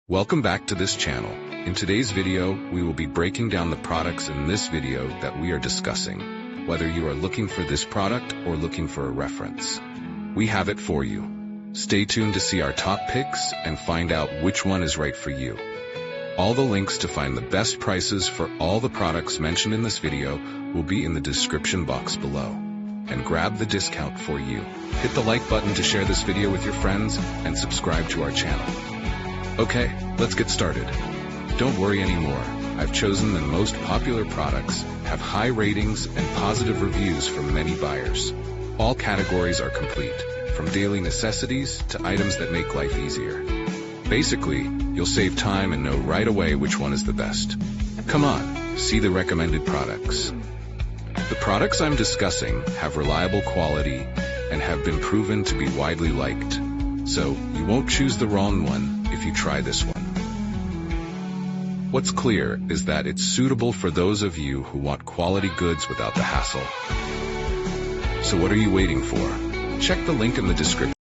Welcome back to this channel. In today's video, we will be breaking down the products in this video that we are discussing. Whether you are looking for this product or looking for a reference, we have it for you. Stay tuned to see our top picks and find out which one is right for you. All the links to find the best prices for all the products mentioned in this video will be in the description box below. And grab the discount for you. Hit the like button to share this video with your friends and subscribe to our channel. Okay, let's get started. Don't worry anymore. I've chosen the most popular products, have high ratings and positive reviews from many buyers. All categories are complete, from daily necessities to items that make life easier. Basically, you'll save time and know right away which one is the best. Come on, see the recommended products. The products I'm discussing have reliable quality and have been proven to be widely liked. So, you won't choose the wrong one if you try this one. What's clear is that it's suitable for those of you who want quality goods without the hassle. So what are you waiting for? Check the link in the description.